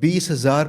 20,000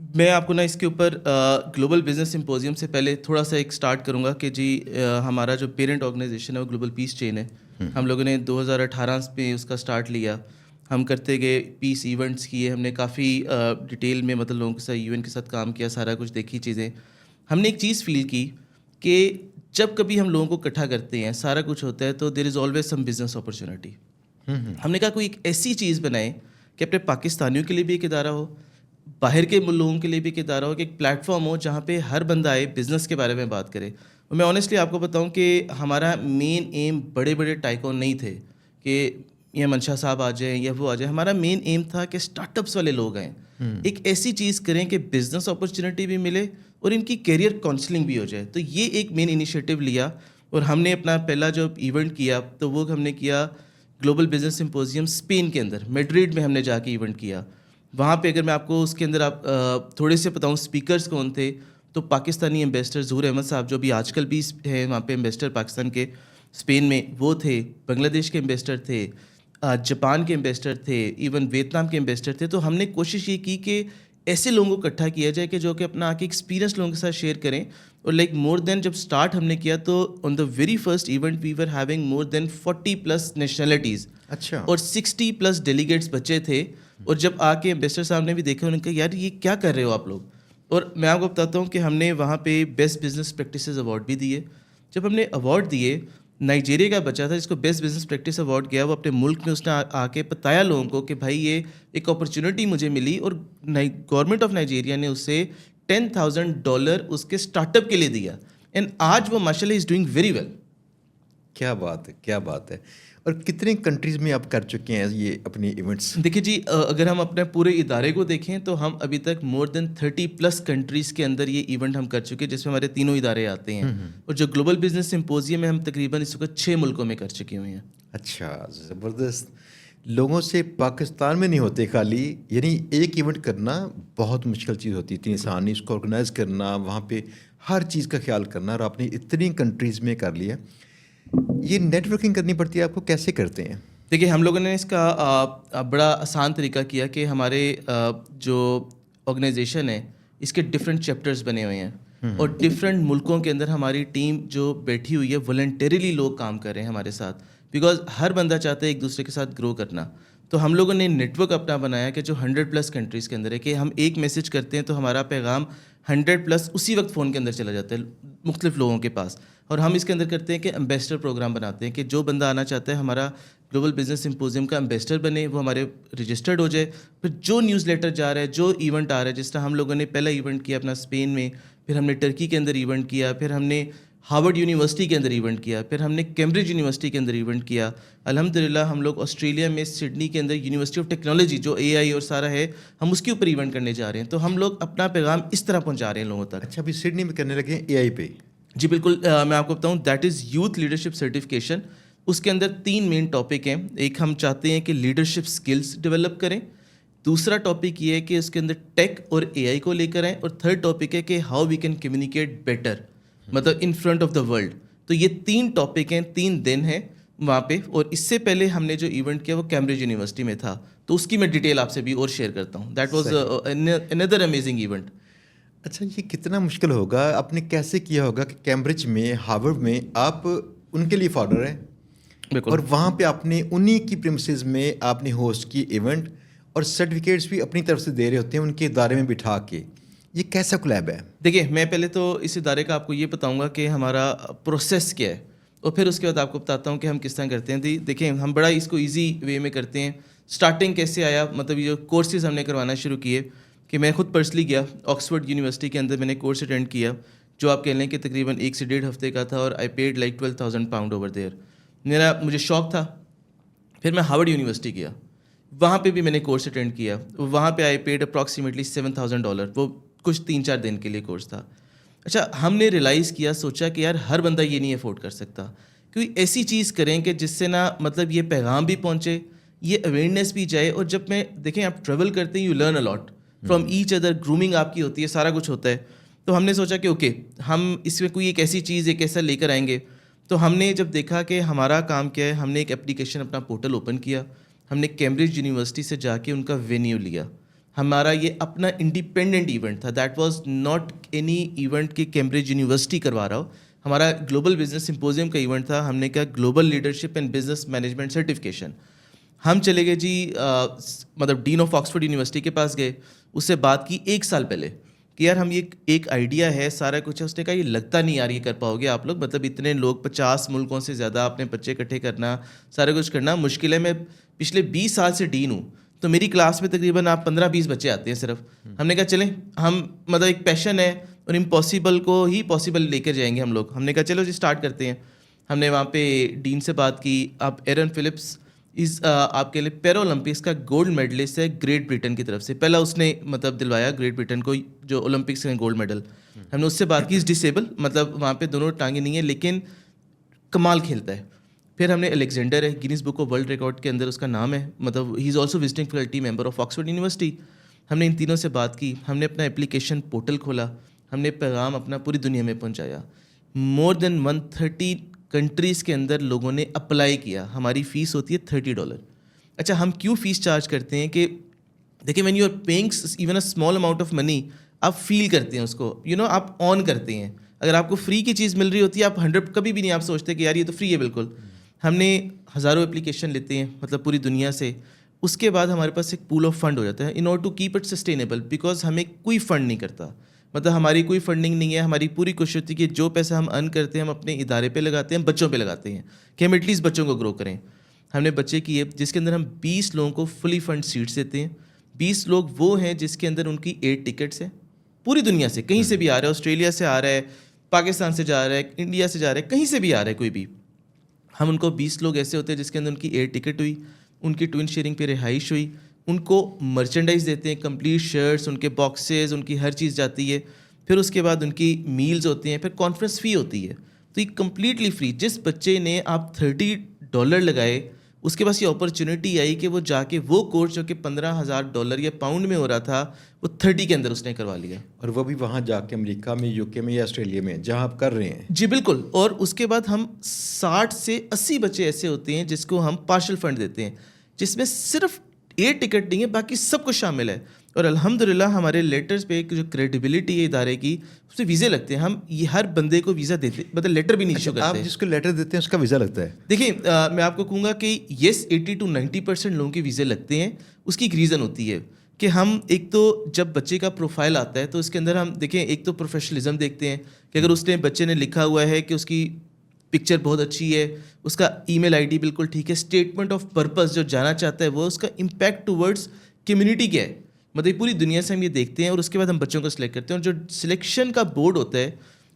میں آپ کو نا اس کے اوپر گلوبل بزنس سمپوزیم سے پہلے تھوڑا سا ایک سٹارٹ کروں گا کہ جی ہمارا جو پیرنٹ آرگنائزیشن ہے وہ گلوبل پیس چین ہے. ہم لوگوں نے 2018 میں اس کا سٹارٹ لیا. ہم کرتے گئے پیس ایونٹس کیے, ہم نے کافی ڈیٹیل میں مطلب لوگوں کے ساتھ یو این کے ساتھ کام کیا, سارا کچھ دیکھی چیزیں. ہم نے ایک چیز فیل کی کہ جب کبھی ہم لوگوں کو اکٹھا کرتے ہیں, سارا کچھ ہوتا ہے, تو there is always some business opportunity. ہم نے کہا کوئی ایک ایسی چیز بنائے کہ اپنے پاکستانیوں کے لیے بھی ایک ادارہ ہو, باہر کے لوگوں کے لیے بھی ایک ادارہ ہو, کہ ایک پلیٹ فارم ہو جہاں پہ ہر بندہ آئے, بزنس کے بارے میں بات کرے. اور میں آنیسٹلی آپ کو بتاؤں کہ ہمارا مین ایم بڑے بڑے ٹائکون نہیں تھے کہ یہ منشا صاحب آ جائیں یا وہ آ جائیں. ہمارا مین ایم تھا کہ اسٹارٹ اپس والے لوگ آئیں, ایک ایسی چیز کریں کہ بزنس اپرچونیٹی بھی ملے اور ان کی کیریئر کاؤنسلنگ بھی ہو جائے. تو یہ ایک مین انیشیٹو لیا اور ہم نے اپنا پہلا جو ایونٹ کیا تو وہ ہم نے کیا گلوبل بزنس سمپوزیم اسپین کے اندر, میڈریڈ میں ہم نے جا کے ایونٹ کیا. وہاں پہ اگر میں آپ کو اس کے اندر آپ تھوڑے سے بتاؤں اسپیکرز کون تھے, تو پاکستانی ایمبیسڈر ظہور احمد صاحب جو بھی آج کل بھی ہیں وہاں پہ ایمبیسڈر پاکستان کے اسپین میں, وہ تھے. بنگلہ دیش کے ایمبیسڈر تھے, جاپان کے ایمبیسڈر تھے, ایون ویتنام کے ایمبیسڈر تھے. تو ہم نے کوشش یہ کی کہ ایسے لوگوں کو اکٹھا کیا جائے کہ جو کہ اپنا آ کے ایکسپیرینس لوگوں کے ساتھ شیئر کریں. اور لائک مور دین جب اسٹارٹ ہم نے کیا تو on the very first event we were having more than 40+ nationalities, اچھا, اور 60+ ڈیلیگیٹس بچے تھے. اور جب آ کے ایمبیسڈر صاحب نے بھی دیکھا, انہوں نے کہا یار یہ کیا کر رہے ہو آپ لوگ. اور میں آپ کو بتاتا ہوں کہ ہم نے وہاں پہ بیسٹ بزنس پریکٹسز ایوارڈ بھی دیے. جب ہم نے ایوارڈ دیے, نائجیریا کا بچہ تھا جس کو بیسٹ بزنس پریکٹس ایوارڈ گیا, وہ اپنے ملک میں اس نے آ کے بتایا لوگوں کو کہ بھائی یہ ایک اپرچونیٹی مجھے ملی, اور گورنمنٹ آف نائجیریا نے اسے $10,000 اس کے اسٹارٹ اپ کے لیے دیا. اینڈ آج وہ ماشاء اللہ از ڈوئنگ ویری ویل. کیا بات ہے, کیا بات ہے. اور کتنے کنٹریز میں آپ کر چکے ہیں یہ اپنی ایونٹس؟ دیکھیے جی, اگر ہم اپنے پورے ادارے کو دیکھیں تو ہم ابھی تک مور دین 30+ کنٹریز کے اندر یہ ایونٹ ہم کر چکے ہیں, جس میں ہمارے تینوں ادارے آتے ہیں. اور جو گلوبل بزنس سمپوزیم میں ہم تقریباً اس وقت 6 ملکوں میں کر چکے ہوئے ہیں. اچھا, زبردست. لوگوں سے پاکستان میں نہیں ہوتے خالی, یعنی ایک ایونٹ کرنا بہت مشکل چیز ہوتی ہے. اتنی آسانی اس کو آرگنائز کرنا, وہاں پہ ہر چیز کا خیال کرنا, اور آپ نے اتنی کنٹریز میں کر لیا. یہ نیٹ ورکنگ کرنی پڑتی ہے آپ کو, کیسے کرتے ہیں؟ دیکھیے ہم لوگوں نے اس کا بڑا آسان طریقہ کیا کہ ہمارے جو آرگنائزیشن ہے اس کے ڈفرینٹ چیپٹرز بنے ہوئے ہیں, اور ڈفرینٹ ملکوں کے اندر ہماری ٹیم جو بیٹھی ہوئی ہے والنٹریلی لوگ کام کر رہے ہیں ہمارے ساتھ, بیکاز ہر بندہ چاہتا ہے ایک دوسرے کے ساتھ گرو کرنا. تو ہم لوگوں نے نیٹ ورک اپنا بنایا کہ جو 100+ کنٹریز کے اندر ہے, کہ ہم ایک میسج کرتے ہیں تو ہمارا پیغام 100+ اسی وقت فون کے اندر چلا جاتا ہے مختلف لوگوں کے پاس. اور ہم اس کے اندر کرتے ہیں کہ ایمبیسڈر پروگرام بناتے ہیں کہ جو بندہ آنا چاہتا ہے ہمارا گلوبل بزنس سمپوزیم کا ایمبیسڈر بنے, وہ ہمارے رجسٹرڈ ہو جائے. پھر جو نیوز لیٹر جا رہا ہے, جو ایونٹ آ رہا ہے, جس طرح ہم لوگوں نے پہلا ایونٹ کیا اپنا اسپین میں, پھر ہم نے ٹرکی کے اندر ایونٹ کیا, پھر ہم نے ہارورڈ یونیورسٹی کے اندر ایونٹ کیا, پھر ہم نے کیمبرج یونیورسٹی کے اندر ایونٹ کیا. الحمدللہ ہم لوگ آسٹریلیا میں سڈنی کے اندر یونیورسٹی آف ٹیکنالوجی جو AI اور سارا ہے, ہم اس کے اوپر ایونٹ کرنے جا رہے ہیں. تو ہم لوگ اپنا پیغام اس طرح پہنچا رہے ہیں لوگوں تک. اچھا, ابھی سڈنی میں کرنے لگے ہیں AI پہ؟ جی بالکل, میں آپ کو بتاؤں that is youth leadership certification. اس کے اندر 3 مین ٹاپک ہیں. ایک ہم چاہتے ہیں کہ لیڈرشپ اسکلس ڈیولپ کریں, دوسرا ٹاپک یہ ہے کہ اس کے اندر ٹیک اور AI کو لے کر آئیں, اور تھرڈ ٹاپک ہے کہ how we can communicate better, مطلب in front of the world. تو یہ 3 ٹاپک ہیں, 3 دن ہیں وہاں پہ. اور اس سے پہلے ہم نے جو ایونٹ کیا وہ کیمبرج یونیورسٹی میں تھا, تو اس کی میں ڈیٹیل آپ سے بھی اور شیئر کرتا ہوں. That was another amazing event. اچھا, یہ کتنا مشکل ہوگا, آپ نے کیسے کیا ہوگا کہ کیمبرج میں, ہارورڈ میں آپ ان کے لیے فاؤنڈر ہیں, اور وہاں پہ آپ نے انہی کی پریمسز میں آپ نے ہوسٹ کی ایونٹ, اور سرٹیفکیٹس بھی اپنی طرف سے دے رہے ہوتے ہیں ان کے ادارے میں بٹھا کے. یہ کیسا کولیب ہے؟ دیکھیے میں پہلے تو اس ادارے کا آپ کو یہ بتاؤں گا کہ ہمارا پروسیس کیا ہے, اور پھر اس کے بعد آپ کو بتاتا ہوں کہ ہم کس طرح کرتے ہیں. دیکھیں ہم بڑا اس کو ایزی وے میں کرتے ہیں. اسٹارٹنگ کیسے آیا, مطلب یہ جو کورسز ہم نے کروانا شروع کیے, کہ میں خود پرسنلی گیا آکسفورڈ یونیورسٹی کے اندر, میں نے کورس اٹینڈ کیا جو آپ کہہ لیں کہ تقریباً 1 سے 1.5 ہفتے کا تھا, اور iPad like £12,000 over there. مجھے شوق تھا. پھر میں ہارورڈ یونیورسٹی گیا, وہاں پہ بھی میں نے کورس اٹینڈ کیا. وہاں پہ آئی پیڈ اپروکسیمیٹلی $7,000. وہ کچھ 3-4 دن کے لیے کورس تھا. اچھا, ہم نے ریئلائز کیا, سوچا کہ یار ہر بندہ یہ نہیں افورڈ کر سکتا, کوئی ایسی چیز کریں کہ جس سے نا مطلب یہ پیغام بھی پہنچے, یہ اویئرنیس بھی جائے. اور جب میں دیکھیں آپ ٹریول کرتے ہیں, you learn a lot from each other, grooming آپ کی ہوتی ہے, سارا کچھ ہوتا ہے. تو ہم نے سوچا کہ اوکے ہم اس میں کوئی ایک ایسی چیز ایک ایسا لے کر آئیں گے. تو ہم نے جب دیکھا کہ ہمارا کام کیا ہے, ہم نے ایک اپلیکیشن اپنا پورٹل اوپن کیا. ہم نے کیمبرج یونیورسٹی سے جا کے ان کا وینیو لیا, ہمارا یہ اپنا انڈیپینڈنٹ ایونٹ تھا. That was not any event کہ کیمبرج یونیورسٹی کروا رہا ہو. ہمارا گلوبل بزنس سمپوزیم کا ایونٹ تھا. ہم نے کہا global leadership and business management certification. ہم چلے گئے جی مطلب ڈین آف آکسفورڈ یونیورسٹی کے پاس گئے, اس سے بات کی 1 سال پہلے کہ یار ہم یہ ایک آئیڈیا ہے, سارا کچھ ہے. اس نے کہا یہ لگتا نہیں یار یہ کر پاؤ گے آپ لوگ, مطلب اتنے لوگ 50 ملکوں سے زیادہ اپنے بچے اکٹھے کرنا, سارا کچھ کرنا مشکل ہے. میں پچھلے 20 سال سے ڈین ہوں, تو میری کلاس میں تقریباً آپ 15-20 بچے آتے ہیں صرف. ہم نے کہا چلیں ہم مطلب ایک پیشن ہے اور امپاسبل کو ہی پاسبل لے کر جائیں گے ہم لوگ. ہم نے کہا چلو جی اسٹارٹ کرتے ہیں. ہم نے وہاں پہ ڈین سے بات کی. اب ایرن فلپس آپ کے لیے پیرا اولمپکس کا گولڈ میڈلسٹ ہے گریٹ بریٹن کی طرف سے. پہلا اس نے مطلب دلوایا گریٹ بریٹن کو جو اولمپکس کا گولڈ میڈل. ہم نے اس سے بات کی. از ڈسیبل, مطلب وہاں پہ دونوں ٹانگیں نہیں ہیں لیکن کمال کھیلتا ہے. پھر ہم نے الیگزینڈر ہے, Guinness Book of World Record کے اندر اس کا نام ہے, مطلب he is also visiting faculty member of Oxford University. ہم نے ان تینوں سے بات کی. ہم نے اپنا اپلیکیشن پورٹل کھولا. ہم نے پیغام اپنا پوری دنیا میں پہنچایا. مور دین 130 کنٹریز کے اندر لوگوں نے اپلائی کیا. ہماری فیس ہوتی ہے $30. اچھا ہم کیوں فیس چارج کرتے ہیں کہ دیکھیں when you are paying even a small amount of money, آپ فیل کرتے ہیں اس کو, آپ آن کرتے ہیں. اگر آپ کو فری کی چیز مل رہی ہوتی ہے آپ 100 کبھی بھی نہیں آپ سوچتے کہ یار یہ تو فری ہے بالکل. ہم نے ہزاروں اپلیکیشن لیتے ہیں مطلب پوری دنیا سے. اس کے بعد ہمارے پاس ایک پول آف فنڈ ہو جاتا ہے in order to keep it sustainable, because ہمیں کوئی فنڈ نہیں کرتا, مطلب ہماری کوئی فنڈنگ نہیں ہے. ہماری پوری کوشش ہوتی ہے کہ جو پیسہ ہم ارن کرتے ہیں ہم اپنے ادارے پہ لگاتے ہیں, بچوں پہ لگاتے ہیں کہ ہم ایٹ لیسٹ بچوں کو گرو کریں. ہم نے بچے کیے جس کے اندر ہم 20 لوگوں کو فلی فنڈ سیٹس دیتے ہیں. 20 لوگ وہ ہیں جس کے اندر ان کی 8 ٹکٹس ہیں پوری دنیا سے, کہیں سے بھی آ رہا ہے, آسٹریلیا سے آ رہا ہے, پاکستان سے جا رہا ہے, انڈیا سے جا رہا ہے, کہیں سے بھی آ رہا ہے کوئی بھی. ہم ان کو 20 لوگ ایسے ہوتے ہیں جس کے اندر ان کی 8 ٹکٹ ہوئی, ان کی ٹوئن شیئرنگ پہ رہائش ہوئی, ان کو مرچنڈائز دیتے ہیں, کمپلیٹ شرٹس, ان کے باکسز, ان کی ہر چیز جاتی ہے. پھر اس کے بعد ان کی میلز ہوتی ہیں, پھر کانفرنس فی ہوتی ہے. تو یہ کمپلیٹلی فری. جس بچے نے آپ $30 لگائے اس کے پاس یہ اپرچونیٹی آئی کہ وہ جا کے وہ کورس جو کہ $15,000 یا پاؤنڈ میں ہو رہا تھا وہ 30 کے اندر اس نے کروا لیا. اور وہ بھی وہاں جا کے امریکہ میں, یو کے میں یا آسٹریلیا میں جہاں آپ کر رہے ہیں. جی بالکل. اور اس کے بعد ہم 60 سے 80 بچے ایسے ہوتے ہیں جس کو ہم پارشل فنڈ دیتے ہیں, جس میں صرف 8 ٹکٹ نہیں ہے, باقی سب کچھ شامل ہے. اور الحمدللہ ہمارے لیٹرز پہ ایک جو کریڈیبلٹی ہے ادارے کی, اس پہ ویزے لگتے ہیں. ہم یہ ہر بندے کو ویزا دیتے, مطلب لیٹر بھی نہیں ایشو کرتے. آپ جس کو لیٹر دیتے ہیں اس کا ویزا لگتا ہے؟ دیکھیں میں آپ کو کہوں گا کہ یس 80 to 90% لوگوں کے ویزے لگتے ہیں. اس کی ایک ریزن ہوتی ہے کہ ہم ایک تو جب بچے کا پروفائل آتا ہے تو اس کے اندر ہم دیکھیں ایک تو پروفیشنلزم دیکھتے ہیں کہ اگر اس نے بچے نے لکھا ہوا ہے کہ اس کی پکچر بہت اچھی ہے, اس کا ای میل آئی ڈی بالکل ٹھیک ہے, اسٹیٹمنٹ آف پرپز جو جانا چاہتا ہے وہ, اس کا امپیکٹ ٹورڈز کمیونٹی کیا ہے, مطلب پوری دنیا سے ہم یہ دیکھتے ہیں. اور اس کے بعد ہم بچوں کو سلیکٹ کرتے ہیں. اور جو سلیکشن کا بورڈ ہوتا ہے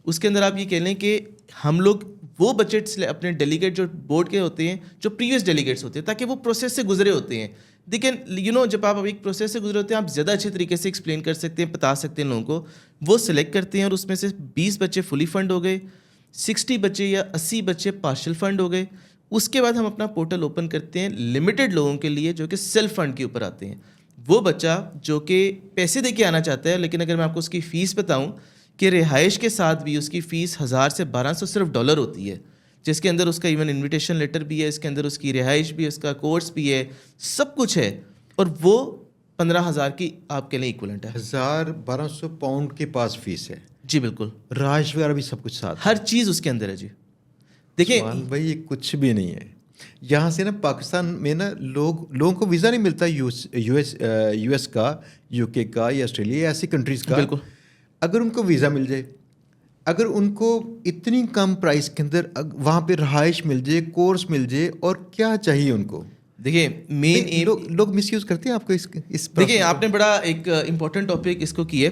اس کے اندر آپ یہ کہہ لیں کہ ہم لوگ وہ بجٹ اپنے ڈیلیگیٹ جو بورڈ کے ہوتے ہیں جو پریویس ڈیلیگیٹس ہوتے ہیں تاکہ وہ پروسیس سے گزرے ہوتے ہیں. دیکھیں جب آپ ایک پروسیس سے گزرے ہوتے ہیں آپ زیادہ اچھے طریقے سے ایکسپلین کر سکتے ہیں, بتا سکتے ہیں لوگوں کو. وہ سلیکٹ کرتے ہیں اور اس میں سے 20 بچے فلی فنڈ ہو گئے, 60 بچے یا 80 بچے پارشل فنڈ ہو گئے. اس کے بعد ہم اپنا پورٹل اوپن کرتے ہیں لمیٹڈ لوگوں کے لیے جو کہ سیلف فنڈ کے اوپر آتے ہیں. وہ بچہ جو کہ پیسے دے کے آنا چاہتا ہے, لیکن اگر میں آپ کو اس کی فیس بتاؤں کہ رہائش کے ساتھ بھی اس کی فیس 1000 سے 1200 صرف ڈالر ہوتی ہے, جس کے اندر اس کا ایون انویٹیشن لیٹر بھی ہے, اس کے اندر اس کی رہائش بھی ہے, اس کا کورس بھی ہے, سب کچھ ہے. اور وہ 15,000 کی آپ کے لیے ایکولنٹ ہے. 1200 پاؤنڈ کے پاس فیس ہے. جی بالکل. رہائش وغیرہ بھی سب کچھ ساتھ, ہر چیز اس کے اندر ہے. جی دیکھیں بھائی یہ کچھ بھی نہیں ہے. یہاں سے نا پاکستان میں نا لوگوں کو ویزا نہیں ملتا یو ایس کا, یو کے کا یا آسٹریلیا ایسی کنٹریز کا. بالکل. اگر ان کو ویزا مل جائے, اگر ان کو اتنی کم پرائس کے اندر وہاں پہ رہائش مل جائے, کورس مل جائے, اور کیا چاہیے ان کو. دیکھیں مین ایم لوگ مس یوز کرتے ہیں آپ کو اس دیکھیں آپ نے بڑا ایک امپورٹنٹ ٹاپک اس کو کی ہے.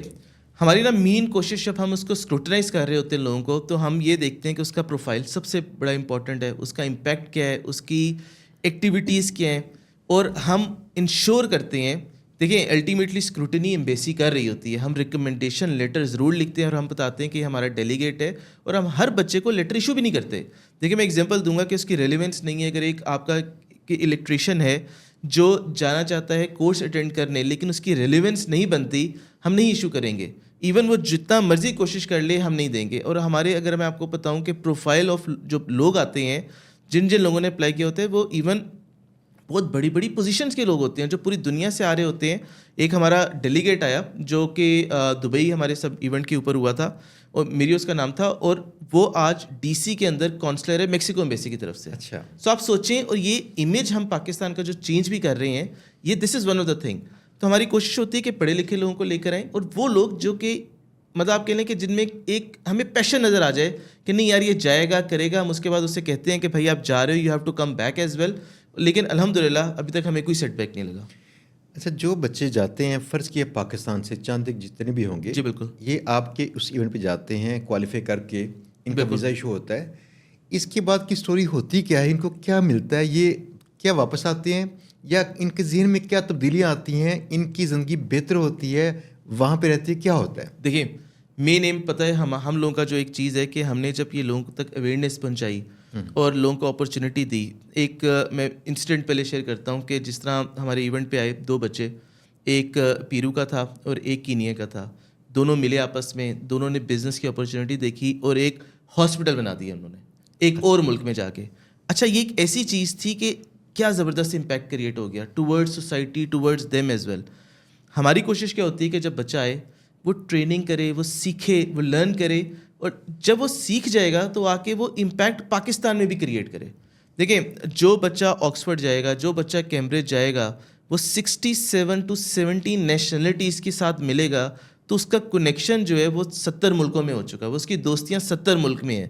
ہماری نا مین کوشش جب ہم اس کو اسکروٹنائز کر رہے ہوتے ہیں لوگوں کو, تو ہم یہ دیکھتے ہیں کہ اس کا پروفائل سب سے بڑا امپورٹنٹ ہے, اس کا امپیکٹ کیا ہے, اس کی ایکٹیویٹیز کیا ہیں, اور ہم انشور کرتے ہیں. دیکھیں الٹیمیٹلی اسکروٹنی ایمبیسی کر رہی ہوتی ہے, ہم ریکمنڈیشن لیٹر ضرور لکھتے ہیں اور ہم بتاتے ہیں کہ ہمارا ڈیلیگیٹ ہے, اور ہم ہر بچے کو لیٹر ایشو بھی نہیں کرتے. دیکھیں میں ایگزامپل دوں گا کہ اس کی ریلیونس نہیں ہے. اگر ایک آپ کا الیکٹریشین ہے جو جانا چاہتا ہے کورس اٹینڈ کرنے, لیکن اس کی ریلیونس نہیں بنتی, ہم نہیں ایشو کریں گے. ایون وہ جتنا مرضی کوشش کر لے ہم نہیں دیں گے. اور ہمارے اگر میں آپ کو بتاؤں کہ پروفائل آف جو لوگ آتے ہیں, جن لوگوں نے اپلائی کیا ہوتا ہے, وہ ایون بہت بڑی بڑی پوزیشنز کے لوگ ہوتے ہیں جو پوری دنیا سے آ رہے ہوتے ہیں. ایک ہمارا ڈیلیگیٹ آیا جو کہ دبئی ہمارے سب ایونٹ کے اوپر ہوا تھا, اور میری اس کا نام تھا, اور وہ آج ڈی سی کے اندر کونسلر ہے میکسیکو ایمبیسی کی طرف سے. اچھا, سو آپ سوچیں, اور یہ امیج ہم پاکستان کا جو چینج بھی کر رہے ہیں, یہ this is one of the thing. تو ہماری کوشش ہوتی ہے کہ پڑھے لکھے لوگوں کو لے کر آئیں, اور وہ لوگ جو کہ مطلب آپ کہہ لیں کہ جن میں ایک ہمیں پیشن نظر آ جائے کہ نہیں یار یہ جائے گا کرے گا, ہم اس کے بعد اس سے کہتے ہیں کہ بھائی آپ جا رہے ہو, you have to come back as well. لیکن الحمدللہ ابھی تک ہمیں کوئی سیٹ بیک نہیں لگا. اچھا, جو بچے جاتے ہیں فرض کیا پاکستان سے, چاند جتنے بھی ہوں گے, جی بالکل, یہ آپ کے اس ایونٹ پہ جاتے ہیں, کوالیفائی کر کے ان کا ویزا ایشو ہوتا ہے, اس کے بعد کی سٹوری ہوتی کیا ہے, ان کو کیا ملتا ہے, یہ کیا واپس آتے ہیں, یا ان کے ذہن میں کیا تبدیلیاں آتی ہیں, ان کی زندگی بہتر ہوتی ہے, وہاں پہ رہتی ہے, کیا ہوتا ہے؟ دیکھیں مین ایم پتہ ہے ہم لوگوں کا جو ایک چیز ہے کہ ہم نے جب یہ لوگوں تک اویئرنیس پہنچائی اور لوگوں کو اپرچونیٹی دی. ایک میں انسیڈنٹ پہلے شیئر کرتا ہوں کہ جس طرح ہمارے ایونٹ پہ آئے 2 بچے, ایک پیرو کا تھا اور ایک کینیا کا تھا. دونوں ملے آپس میں, دونوں نے بزنس کی اپرچونیٹی دیکھی اور ایک ہاسپٹل بنا دیا انہوں نے ایک اور ملک میں جا کے. اچھا, یہ ایک ایسی چیز تھی کہ کیا زبردست امپیکٹ کریٹ ہو گیا towards society, towards them as well. ہماری کوشش کیا ہوتی ہے کہ جب بچہ آئے وہ ٹریننگ کرے, وہ سیکھے, وہ لرن کرے, اور جب وہ سیکھ جائے گا تو آ کے وہ امپیکٹ پاکستان میں بھی کریٹ کرے. دیکھیں جو بچہ آکسفورڈ جائے گا, جو بچہ کیمبرج جائے گا, وہ 67 to 70 نیشنلٹیز کے ساتھ ملے گا, تو اس کا کنیکشن جو ہے وہ 70 ملکوں میں ہو چکا ہے, وہ اس کی دوستیاں 70 ملک میں ہیں.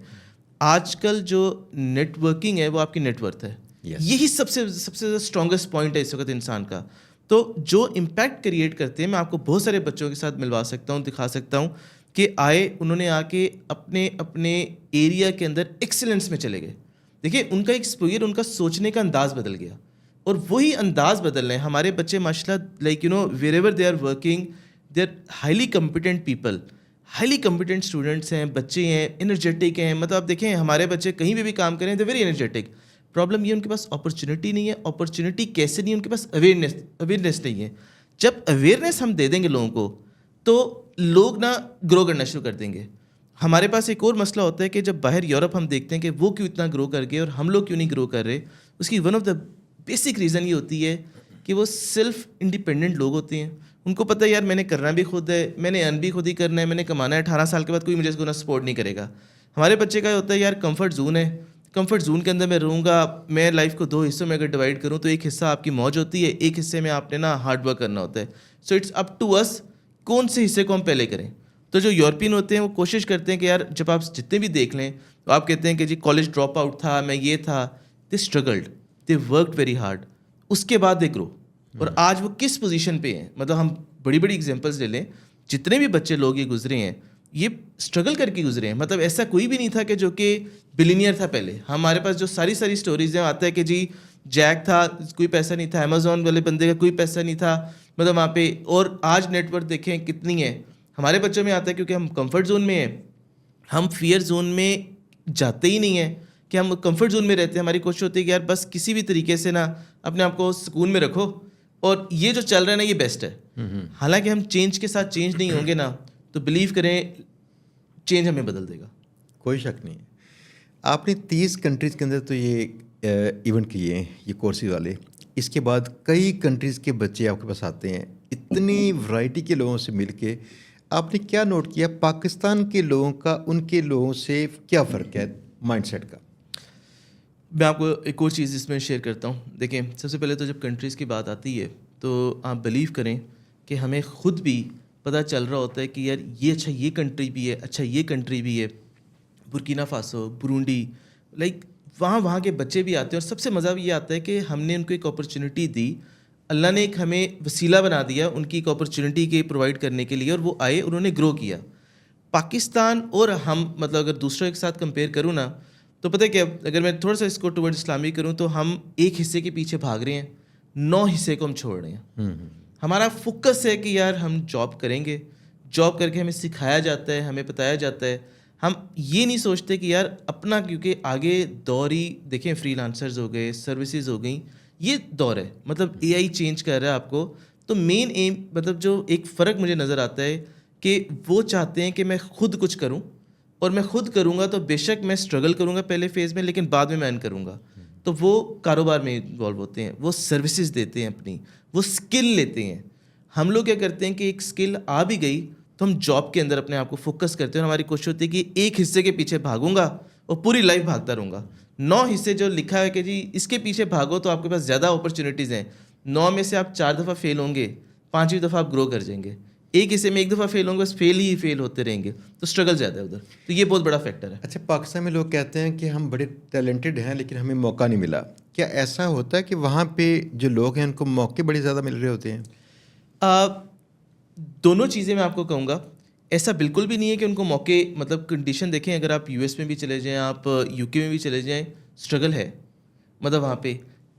آج کل جو نیٹ ورکنگ ہے وہ آپ کی نیٹ ورتھ ہے. یہی سب سے زیادہ اسٹرانگسٹ پوائنٹ ہے اس وقت انسان کا. تو جو امپیکٹ کریٹ کرتے ہیں, میں آپ کو بہت سارے بچوں کے ساتھ ملوا سکتا ہوں, دکھا سکتا ہوں کہ آئے, انہوں نے آ کے اپنے ایریا کے اندر ایکسلنس میں چلے گئے. دیکھیے ان کا ایکسپوئر, ان کا سوچنے کا انداز بدل گیا, اور وہی انداز بدل رہے ہیں ہمارے بچے ماشاء اللہ. Like wherever they are working, they are highly competent people, highly competent students ہیں, بچے ہیں, انرجیٹک ہیں. مطلب آپ دیکھیں ہمارے بچے کہیں بھی کام کریں دے ویری انرجیٹک. پرابلم یہ ان کے پاس اپرچونیٹی نہیں ہے. اپرچونیٹی کیسے نہیں, ان کے پاس اویئرنیس نہیں ہے. جب اویئرنیس ہم دے دیں گے لوگوں کو تو لوگ نا گرو کرنا شروع کر دیں گے. ہمارے پاس ایک اور مسئلہ ہوتا ہے کہ جب باہر یورپ ہم دیکھتے ہیں کہ وہ کیوں اتنا گرو کر گئے اور ہم لوگ کیوں نہیں گرو کر رہے, اس کی one of the basic reason یہ ہوتی ہے کہ وہ سیلف انڈیپینڈنٹ لوگ ہوتے ہیں. ان کو پتہ ہے یار میں نے کرنا بھی خود ہے, میں نے ارن بھی خود ہی کرنا ہے, میں نے کمانا ہے. 18 سال کے بعد کوئی مجھے اس کو سپورٹ نہیں کرے گا. ہمارے بچے کا یہ ہوتا ہے یار کمفرٹ زون ہے, کمفرٹ زون کے اندر میں رہوں گا. میں لائف کو 2 حصوں میں اگر ڈیوائڈ کروں تو ایک حصہ آپ کی موج ہوتی ہے, ایک حصے میں آپ نے نا ہارڈ ورک کرنا ہوتا ہے. سو اٹس اپ ٹو اس کون سے حصے کو ہم پہلے کریں. تو جو یورپین ہوتے ہیں وہ کوشش کرتے ہیں کہ یار جب آپ جتنے بھی دیکھ لیں تو آپ کہتے ہیں کہ جی کالج ڈراپ آؤٹ تھا, میں یہ تھا. دے اسٹرگلڈ, دے ورکڈ ویری ہارڈ, اس کے بعد دے گرو. اور آج وہ کس پوزیشن پہ ہیں, مطلب ہم بڑی بڑی ایگزامپلس لے لیں, جتنے بھی بچے لوگ یہ گزرے ہیں یہ اسٹرگل کر کے گزرے ہیں. مطلب ایسا کوئی بھی نہیں تھا کہ جو کہ بلینئر تھا پہلے. ہمارے پاس جو ساری اسٹوریز ہیں آتا ہے کہ جی جیک تھا, کوئی پیسہ نہیں تھا, امیزون والے بندے کا کوئی پیسہ نہیں تھا, مطلب وہاں پہ. اور آج نیٹ ورک دیکھیں کتنی ہے. ہمارے بچوں میں آتا ہے کیونکہ ہم کمفرٹ زون میں ہیں, ہم فیئر زون میں جاتے ہی نہیں ہیں کہ ہم کمفرٹ زون میں رہتے ہیں. ہماری کوشش ہوتی ہے کہ یار بس کسی بھی طریقے سے نا اپنے آپ کو سکون میں رکھو, اور یہ جو چل رہا ہے نا یہ بیسٹ ہے. حالانکہ ہم چینج کے ساتھ چینج نہیں ہوں گے نا تو بلیو کریں چینج ہمیں بدل دے گا. کوئی شک نہیں. آپ نے 30 کنٹریز کے اندر تو یہ ایونٹ کیے ہیں, یہ کورسز والے. اس کے بعد کئی کنٹریز کے بچے آپ کے پاس آتے ہیں. اتنی ورائٹی کے لوگوں سے مل کے آپ نے کیا نوٹ کیا, پاکستان کے لوگوں کا ان کے لوگوں سے کیا فرق ہے مائنڈ سیٹ کا؟ میں آپ کو ایک اور چیز اس میں شیئر کرتا ہوں. دیکھیں سب سے پہلے تو جب کنٹریز کی بات آتی ہے تو آپ بلیو کریں کہ ہمیں خود بھی پتہ چل رہا ہوتا ہے کہ یار یہ اچھا یہ کنٹری بھی ہے, اچھا یہ کنٹری بھی ہے, برکینا فاسو, برونڈی, لائک وہاں کے بچے بھی آتے ہیں. اور سب سے مزہ بھی یہ آتا ہے کہ ہم نے ان کو ایک اپرچونیٹی دی, اللہ نے ایک ہمیں وسیلہ بنا دیا ان کی ایک اپرچونیٹی کے پرووائڈ کرنے کے لیے, اور وہ آئے, انہوں نے گرو کیا. پاکستان اور ہم مطلب اگر دوسروں کے ساتھ کمپیئر کروں نا تو پتہ ہے کہ اگر میں تھوڑا سا اس کو ٹورڈ اسلامی کروں تو ہم ایک حصے کے پیچھے بھاگ رہے ہیں, 9 حصے کو ہم چھوڑ رہے ہیں. ہمارا فوکس ہے کہ یار ہم جاب کریں گے, جاب کر کے ہمیں سکھایا جاتا ہے, ہمیں بتایا جاتا ہے. ہم یہ نہیں سوچتے کہ یار اپنا, کیونکہ آگے دور ہی دیکھیں فری لانسرز ہو گئے, سروسز ہو گئیں, یہ دور ہے. مطلب اے آئی چینج کر رہا ہے آپ کو. تو مین ایم مطلب جو ایک فرق مجھے نظر آتا ہے کہ وہ چاہتے ہیں کہ میں خود کچھ کروں, اور میں خود کروں گا تو بے شک میں اسٹرگل کروں گا پہلے فیز میں, لیکن بعد میں ارن کروں گا. تو وہ کاروبار میں انوالو ہوتے ہیں, وہ سروسز دیتے ہیں اپنی, وہ اسکل لیتے ہیں. ہم لوگ کیا کرتے ہیں کہ ایک اسکل آ بھی گئی تو ہم جاب کے اندر اپنے آپ کو فوکس کرتے ہیں, اور ہماری کوشش ہوتی ہے کہ ایک حصے کے پیچھے بھاگوں گا اور پوری لائف بھاگتا رہوں گا. 9 حصے جو لکھا ہے کہ جی اس کے پیچھے بھاگو تو آپ کے پاس زیادہ اپرچونیٹیز ہیں. 9 میں سے آپ 4 دفعہ فیل ہوں گے, 5ویں دفعہ آپ گرو کر جائیں گے. ایک حصے میں 1 دفعہ فیل ہوں گے, بس فیل ہوتے رہیں گے, تو اسٹرگل زیادہ ہے ادھر. تو یہ بہت بڑا فیکٹر ہے. اچھا, پاکستان میں لوگ کہتے ہیں کہ ہم بڑے ٹیلنٹڈ ہیں لیکن ہمیں موقع نہیں ملا. کیا ایسا ہوتا ہے کہ وہاں پہ جو لوگ ہیں ان کو موقع بڑے زیادہ مل رہے ہوتے ہیں؟ دونوں چیزیں میں آپ کو کہوں گا. ایسا بالکل بھی نہیں ہے کہ ان کو موقع, مطلب کنڈیشن دیکھیں, اگر آپ US میں بھی چلے جائیں, آپ UK میں بھی چلے جائیں, اسٹرگل ہے. مطلب وہاں پہ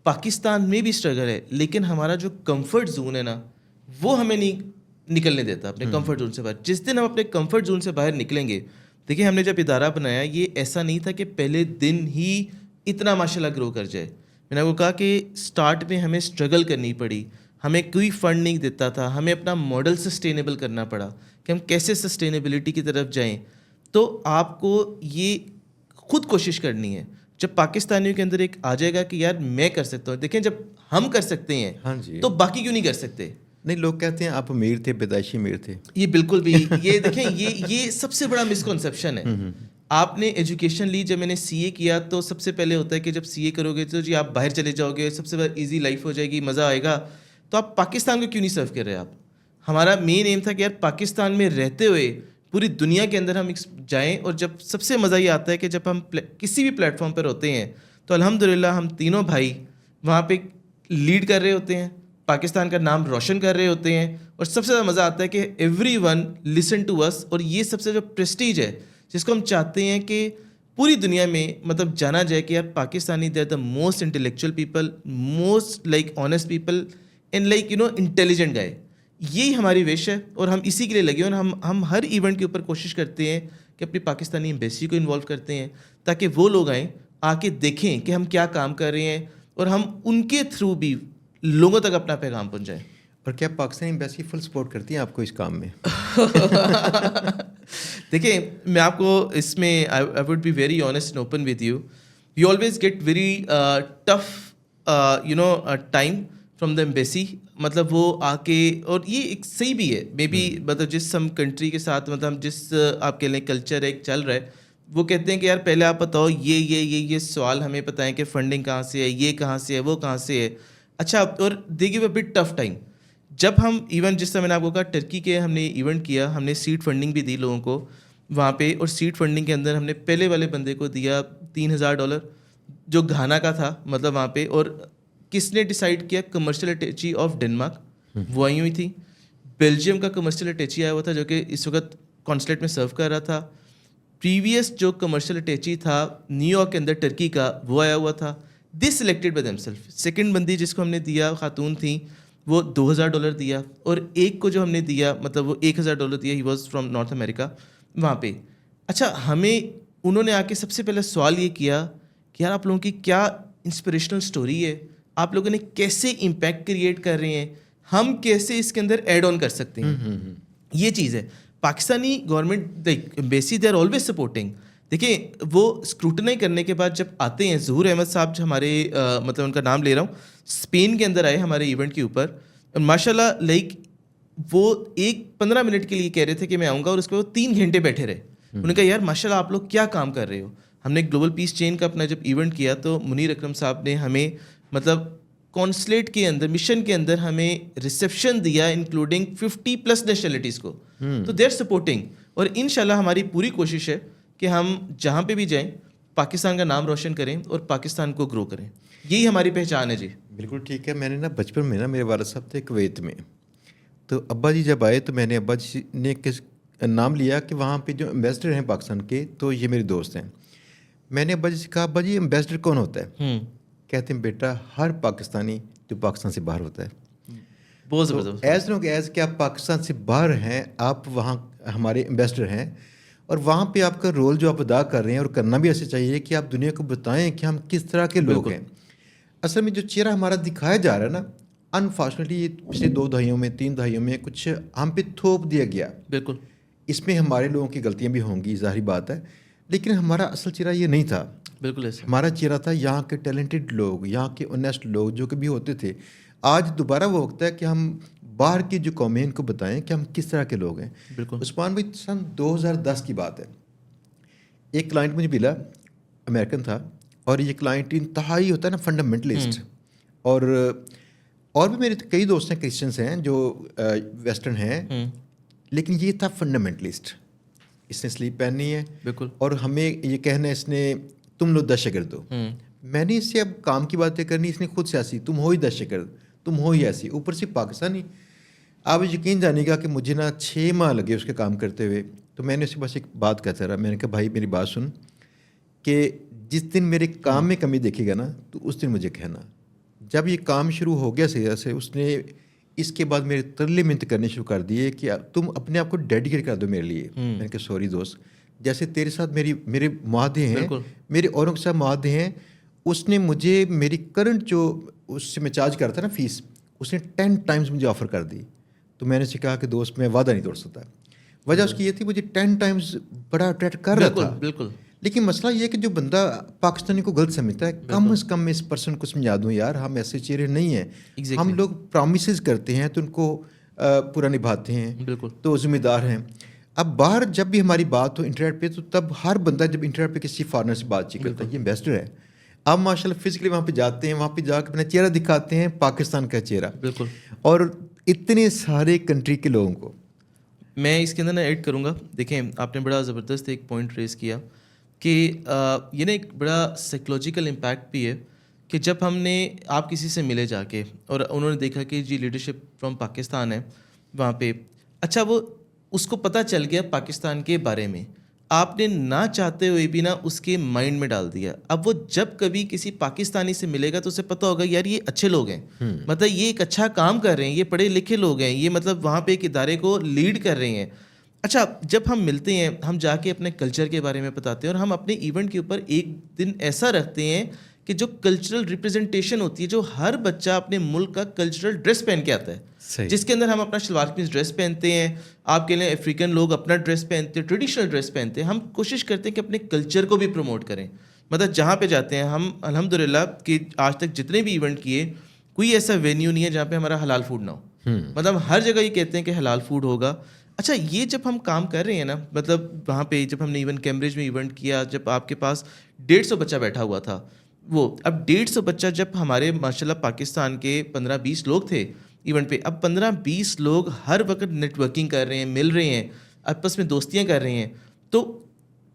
پاکستان میں بھی اسٹرگل ہے, لیکن ہمارا جو کمفرٹ زون ہے نا, وہ ہمیں نہیں نکلنے دیتا اپنے کمفرٹ زون سے باہر. جس دن ہم اپنے کمفرٹ زون سے باہر نکلیں گے, دیکھیں ہم نے جب ادارہ بنایا یہ ایسا نہیں تھا کہ پہلے دن ہی اتنا ماشاء اللہ گرو کر جائے. میں نے آپ کو کہا کہ اسٹارٹ میں ہمیں اسٹرگل کرنی پڑی, ہمیں کوئی فنڈ نہیں دیتا تھا, ہمیں اپنا ماڈل سسٹینیبل کرنا پڑا کہ ہم کیسے سسٹینیبلٹی کی طرف جائیں. تو آپ کو یہ خود کوشش کرنی ہے. جب پاکستانیوں کے اندر ایک آ جائے گا کہ یار میں کر سکتا ہوں, دیکھیں جب ہم کر سکتے ہیں ہاں جی, تو باقی کیوں نہیں کر سکتے. نہیں, لوگ کہتے ہیں آپ امیر تھے, پیدائشی امیر تھے. یہ بالکل بھی, یہ دیکھیں یہ سب سے بڑا مسکنسیپشن ہے. آپ نے ایجوکیشن لی, جب میں نے CA کیا تو سب سے پہلے ہوتا ہے کہ جب CA کرو گے تو جی آپ باہر چلے جاؤ گے, سب سے بڑا ایزی لائف ہو جائے گی, مزہ آئے گا. تو آپ پاکستان کو کیوں نہیں سرو کر رہے آپ. ہمارا مین ایم تھا کہ یار پاکستان میں رہتے ہوئے پوری دنیا کے اندر ہم جائیں, اور جب سب سے مزہ یہ آتا ہے کہ جب ہم کسی بھی پلیٹ فارم پر ہوتے ہیں تو الحمدللہ ہم تینوں بھائی وہاں پہ لیڈ کر رہے ہوتے ہیں, پاکستان کا نام روشن کر رہے ہوتے ہیں, اور سب سے زیادہ مزہ آتا ہے کہ ایوری ون لسن ٹو اس. اور یہ سب سے جو پریسٹیج ہے جس کو ہم چاہتے ہیں کہ پوری دنیا میں مطلب جانا جائے کہ یار Pakistani they are the most intellectual people, most like honest people, and like intelligent guy. یہی ہماری وش ہے اور ہم اسی کے لیے لگے ہیں. اور ہم ہر ایونٹ کے اوپر کوشش کرتے ہیں کہ اپنی پاکستانی ایمبیسی کو انوالو کرتے ہیں تاکہ وہ لوگ آئیں, آ کے دیکھیں کہ ہم کیا کام کر رہے ہیں, اور ہم ان کے تھرو بھی لوگوں تک اپنا پیغام پہنچائیں. اور کیا پاکستانی ایمبیسی فل سپورٹ کرتی ہیں آپ کو اس کام میں؟ دیکھیں میں آپ کو اس میں I would be very honest and open with you. We always get very tough time from the embassy. مطلب وہ آ کے, اور یہ ایک صحیح بھی ہے مے بی, مطلب جس ہم کنٹری کے ساتھ مطلب جس آپ کہہ لیں کلچر ایک چل رہا ہے, وہ کہتے ہیں کہ یار پہلے آپ بتاؤ یہ سوال ہمیں بتائیں کہ فنڈنگ کہاں سے ہے, یہ کہاں سے ہے, وہ کہاں سے ہے. اچھا, اور they gave a bit tough time. جب ہم ایون جس طرح میں نے آپ کو کہا ٹرکی کے ہم نے ایونٹ کیا, ہم نے سیڈ فنڈنگ بھی دی لوگوں کو وہاں پہ, اور سیڈ فنڈنگ کے اندر ہم نے پہلے والے بندے کو دیا $3,000 جو گھانا کا تھا مطلب وہاں پہ. اور کس نے ڈیسائیڈ کیا؟ کمرشل اٹیچی آف ڈنمارک, وہ آئی ہوئی تھی. بیلجیم کا کمرشل اٹیچی آیا ہوا تھا جو کہ اس وقت کانسلیٹ میں سرو کر رہا تھا. پریویس جو کمرشل اٹیچی تھا نیو یارک کے اندر ٹرکی کا, وہ آیا ہوا تھا. This selected by themself. Second بندی جس کو ہم نے دیا خاتون تھیں, وہ $2,000 دیا, اور ایک کو جو ہم نے دیا مطلب وہ $1,000 دیا, ہی واز فرام نارتھ امریکہ وہاں پہ. اچھا, ہمیں انہوں نے آ کے سب سے پہلے سوال یہ کیا کہ یار آپ لوگوں کی کیا انسپریشنل اسٹوری ہے, آپ لوگوں نے کیسے امپیکٹ کریٹ کر رہے ہیں, ہم کیسے اس کے اندر ایڈ آن کر سکتے ہیں. یہ چیز ہے. Pakistani government embassy they are always supporting. دیکھیں وہ اسکروٹنائی کرنے کے بعد جب آتے ہیں, ظہور احمد صاحب جو ہمارے مطلب ان کا نام لے رہا ہوں, اسپین کے اندر آئے ہمارے ایونٹ کے اوپر, ماشاء اللہ لائک وہ 15 منٹ کے لیے کہہ رہے تھے کہ میں آؤں گا, اور اس کے بعد 3 گھنٹے بیٹھے رہے. انہوں نے کہا یار ماشاء اللہ آپ لوگ کیا کام کر رہے ہو. ہم نے گلوبل پیس چین کا اپنا جب ایونٹ کیا تو منیر اکرم صاحب نے ہمیں مطلب کونسلیٹ کے اندر مشن کے اندر ہمیں ریسیپشن دیا انکلوڈنگ 50+ نیشنلٹیز کو. تو دے آر سپورٹنگ, اور انشاءاللہ ہماری پوری کوشش ہے کہ ہم جہاں پہ بھی جائیں پاکستان کا نام روشن کریں اور پاکستان کو گرو کریں. یہی ہماری پہچان ہے. جی بالکل ٹھیک ہے. میں نے بچپن میں میرے والد صاحب تھے کویت میں, تو ابا جی جب آئے تو میں نے ابا جی نے نام لیا کہ وہاں پہ جو امبیسڈر ہیں پاکستان کے, تو یہ میرے دوست ہیں. میں نے ابا جی سے کہا ابا جی امبیسڈر کون ہوتا ہے؟ کہتے ہیں بیٹا ہر پاکستانی جو پاکستان سے باہر ہوتا ہے. بہت زبردست. ایز لوگ ایز کہ آپ پاکستان سے باہر ہیں, آپ وہاں ہمارے امبیسڈر ہیں, اور وہاں پہ آپ کا رول جو آپ ادا کر رہے ہیں, اور کرنا بھی ایسے چاہیے کہ آپ دنیا کو بتائیں کہ ہم کس طرح کے لوگ ہیں. اصل میں جو چہرہ ہمارا دکھایا جا رہا ہے نا, انفارچونیٹلی یہ پچھلے 2 دہائیوں میں 3 دہائیوں میں کچھ ہم پہ تھوپ دیا گیا. بالکل. اس میں ہمارے لوگوں کی غلطیاں بھی ہوں گی, ظاہری بات ہے, لیکن ہمارا اصل چہرہ یہ نہیں تھا. بالکل ایسا. ہمارا چہرہ تھا یہاں کے ٹیلنٹڈ لوگ, یہاں کے اونیسٹ لوگ جو کبھی ہوتے تھے. آج دوبارہ وہ وقت ہے کہ ہم باہر کی جو قومیں ان کو بتائیں کہ ہم کس طرح کے لوگ ہیں. بالکل. عثمان بھائی, سن 2010 کی بات ہے, ایک کلائنٹ مجھے ملا, امریکن تھا, اور یہ کلائنٹ انتہائی ہوتا ہے نا فنڈامنٹلسٹ. اور بھی میرے کئی دوست ہیں کرسچنس ہیں جو ویسٹرن ہیں, لیکن یہ تھا فنڈامنٹلسٹ. اس نے سلیپ پہننی ہے, بالکل. اور ہمیں یہ کہنا ہے اس نے تم لوگ دہشت گرد ہو. میں نے اس سے اب کام کی باتیں کرنی, اس نے خود سیاسی, تم ہو ہی دہشت گرد, تم ہو ہی ایسی, اوپر سے پاکستانی. آپ یقین جانے گا کہ مجھے نا 6 ماہ لگے اس کے کام کرتے ہوئے. تو میں نے اس کے پاس ایک بات کہتا رہا, میں نے کہا بھائی میری بات سن, کہ جس دن میرے کام میں کمی دیکھے گا نا تو اس دن مجھے کہنا. جب یہ کام شروع ہو گیا سیدھا سے, اس نے اس کے بعد میرے ترلے منت کرنے شروع کر دیے کہ تم اپنے آپ کو ڈیڈیکیٹ کر دو میرے لیے. میں نے کہا سوری دوست, جیسے تیرے ساتھ میرے معاہدے ہیں, میرے اوروں کے ساتھ معاہدے ہیں. اس نے مجھے میری کرنٹ جو اس سے میں چارج کرتا تھا نا فیس, اس نے 10 ٹائمز مجھے آفر کر دی. تو میں نے اسے کہا کہ دوست میں وعدہ نہیں توڑ سکتا. وجہ اس کی یہ تھی مجھے 10 ٹائمز بڑا اٹریکٹ کر رہا تھا. بالکل. لیکن مسئلہ یہ ہے کہ جو بندہ پاکستانی کو غلط سمجھتا ہے, کم از کم میں اس پرسن کو سمجھا دوں یار ہم ایسے چہرے نہیں ہیں. ہم لوگ پرومسز کرتے ہیں تو ان کو پورا نبھاتے ہیں, تو ذمہ دار ہیں. اب باہر جب بھی ہماری بات ہو انٹرنیٹ پہ, تو تب ہر بندہ جب انٹرنیٹ پہ کسی فارنر سے بات چیت کرتا ہے, یہ انویسٹر ہے. آپ ماشاء اللہ فزیکلی وہاں پہ جاتے ہیں, وہاں پہ جا کے اپنا چہرہ دکھاتے ہیں, پاکستان کا چہرہ. بالکل. اور اتنے سارے کنٹری کے لوگوں کو میں اس کے اندر نا ایڈ کروں گا. دیکھیں آپ نے بڑا زبردست ایک پوائنٹ ریز کیا کہ یہ نا ایک بڑا سائیکلوجیکل امپیکٹ بھی ہے کہ جب ہم نے آپ کسی سے ملے جا کے اور انہوں نے دیکھا کہ جی لیڈرشپ فرام پاکستان ہے وہاں پہ, اچھا وہ اس کو پتہ چل گیا پاکستان کے بارے میں, آپ نے نہ چاہتے ہوئے بھی نا اس کے مائنڈ میں ڈال دیا. اب وہ جب کبھی کسی پاکستانی سے ملے گا تو اسے پتہ ہوگا یار یہ اچھے لوگ ہیں, مطلب یہ ایک اچھا کام کر رہے ہیں, یہ پڑھے لکھے لوگ ہیں, یہ مطلب وہاں پہ ایک ادارے کو لیڈ کر رہے ہیں. اچھا جب ہم ملتے ہیں, ہم جا کے اپنے کلچر کے بارے میں بتاتے ہیں, اور ہم اپنے ایونٹ کے اوپر ایک دن ایسا رکھتے ہیں کہ جو کلچرل ریپرزنٹیشن ہوتی ہے, جو ہر بچہ اپنے ملک کا کلچرل ڈریس پہن کے آتا ہے, جس کے اندر ہم اپنا شلوار قمیض ڈریس پہنتے ہیں. آپ کے لیے افریقن لوگ اپنا ڈریس پہنتے ہیں, ٹریڈیشنل ڈریس پہنتے ہیں. ہم کوشش کرتے ہیں کہ اپنے کلچر کو بھی پروموٹ کریں. مطلب جہاں پہ جاتے ہیں ہم الحمدللہ کہ آج تک جتنے بھی ایونٹ کیے, کوئی ایسا وینیو نہیں ہے جہاں پہ ہمارا حلال فوڈ نہ ہو. مطلب ہر جگہ یہ کہتے ہیں کہ حلال فوڈ ہوگا. اچھا یہ جب ہم کام کر رہے ہیں نا, مطلب وہاں پہ جب ہم نے ایون کیمبرج میں ایونٹ کیا, جب آپ کے پاس 150 بچہ بیٹھا ہوا تھا, وہ اب 150 بچہ جب ہمارے ماشاء اللہ پاکستان کے 15-20 لوگ تھے ایونٹ پہ, اب 15-20 لوگ ہر وقت نیٹ ورکنگ کر رہے ہیں, مل رہے ہیں, آپس میں دوستیاں کر رہے ہیں. تو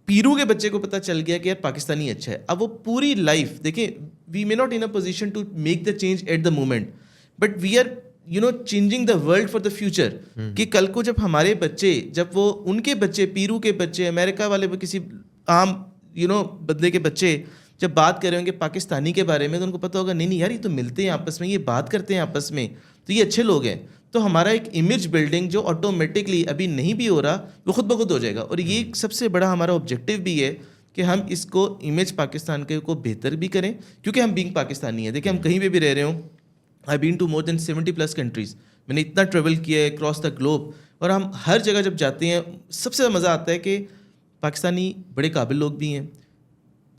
پیرو کے بچے کو پتہ چل گیا کہ یار پاکستانی اچھا ہے. اب وہ پوری لائف دیکھیں, we may not in a position to make the change at the moment, but we are changing the world for the future. کہ کل کو جب ہمارے بچے, جب وہ ان کے بچے, پیرو کے بچے, امریکہ والے کسی عام بندے کے بچے جب بات کر رہے ہوں گے پاکستانی کے بارے میں, تو ان کو پتہ ہوگا نہیں یار یہ تو ملتے ہیں آپس میں, یہ بات کرتے ہیں آپس میں, تو یہ اچھے لوگ ہیں. تو ہمارا ایک امیج بلڈنگ جو آٹومیٹکلی ابھی نہیں بھی ہو رہا, وہ خود بخود ہو جائے گا. اور یہ سب سے بڑا ہمارا آبجیکٹیو بھی ہے کہ ہم اس کو امیج پاکستان کے کو بہتر بھی کریں, کیونکہ ہم بینگ پاکستانی ہیں. دیکھیں ہم کہیں پہ بھی رہ رہے ہوں, آئی been to more then 70+ countries, میں نے اتنا ٹریول کیا ہے اکراس دا گلوب, اور ہم ہر جگہ جب جاتے ہیں سب سے مزہ آتا ہے کہ پاکستانی بڑے قابل لوگ بھی ہیں.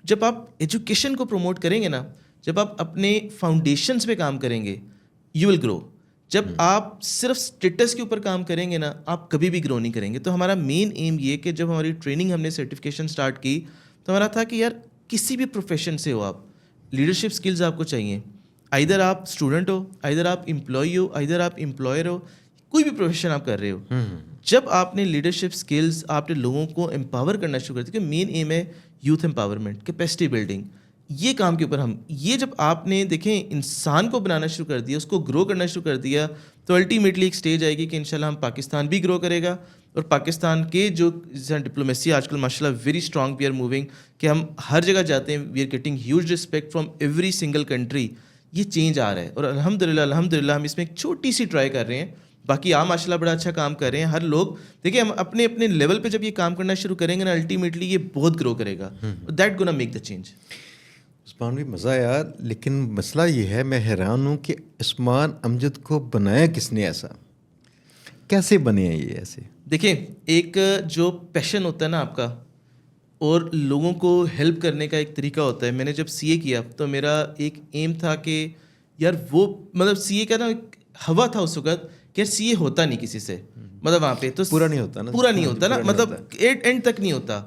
جب آپ ایجوکیشن کو پروموٹ کریں گے نا, جب آپ اپنے فاؤنڈیشنز پہ کام کریں گے, یو ول گرو. جب آپ صرف اسٹیٹس کے اوپر کام کریں گے نا, آپ کبھی بھی گرو نہیں کریں گے. تو ہمارا مین ایم یہ کہ جب ہماری ٹریننگ ہم نے سرٹیفکیشن اسٹارٹ کی, تو ہمارا تھا کہ یار کسی بھی پروفیشن سے ہو آپ, لیڈرشپ اسکلز آپ کو چاہیے. آئدر آپ اسٹوڈنٹ ہو, آئدر آپ امپلائی ہو, آئدر آپ امپلائر ہو, کوئی بھی پروفیشن آپ کر رہے ہو, جب آپ نے لیڈرشپ اسکلز, آپ نے لوگوں کو امپاور کرنا شروع کر دیا. کہ مین ایم ہے یوتھ امپاورمنٹ, کیپیسٹی بلڈنگ, یہ کام کے اوپر ہم, یہ جب آپ نے دیکھیں انسان کو بنانا شروع کر دیا, اس کو گرو کرنا شروع کر دیا, تو الٹیمیٹلی ایک اسٹیج آئے گی کہ انشاءاللہ ہم پاکستان بھی گرو کرے گا. اور پاکستان کے جو ڈپلومیسی آج کل ماشاء اللہ very strong, we are moving, کہ ہم ہر جگہ جاتے ہیں, we are getting huge respect from every single country. یہ چینج آ رہا ہے, اور الحمدللہ ہم اس میں ایک چھوٹی سی ٹرائی کر رہے ہیں. باقی آپ ماشاء اللہ بڑا اچھا کام کر رہے ہیں ہر لوگ. دیکھیں ہم اپنے اپنے لیول پہ جب یہ کام کرنا شروع کریں گے نا, الٹیمیٹلی یہ بہت گرو کرے گا, that gonna make the change. Usman بھی مزہ آیا, لیکن مسئلہ یہ ہے, میں حیران ہوں کہ عثمان امجد کو بنایا کس نے ایسا, کیسے بنے ہیں یہ ایسے؟ دیکھیں ایک جو پیشن ہوتا ہے نا آپ کا, اور لوگوں کو ہیلپ کرنے کا ایک طریقہ ہوتا ہے. میں نے جب سی اے کیا تو میرا ایک ایم تھا کہ یار وہ مطلب سی اے کا نا ایک ہوا تھا اس وقت کہ یار سی اے ہوتا نہیں کسی سے, مطلب وہاں پہ تو پورا نہیں ہوتا نا مطلب اینڈ تک نہیں ہوتا.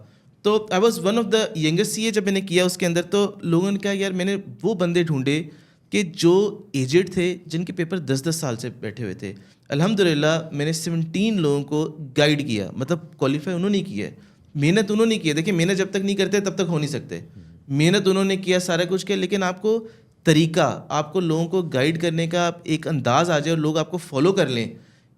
تو I was one of the youngest C A جب میں نے کیا اس کے اندر, تو لوگوں نے کہا یار میں نے وہ بندے ڈھونڈے کہ جو ایجڈ تھے, جن کے پیپر 10 سال سے بیٹھے ہوئے تھے. الحمدللہ میں نے 17 لوگوں کو گائیڈ کیا, مطلب کوالیفائی انہوں نے کیا ہے, محنت انہوں نے کی ہے. دیکھیں محنت جب تک نہیں کرتے تب تک ہو نہیں سکتے. محنت انہوں نے کیا, سارا کچھ کیا, لیکن آپ کو طریقہ, آپ کو لوگوں کو گائیڈ کرنے کا ایک انداز آ جائے اور لوگ آپ کو فالو کر لیں,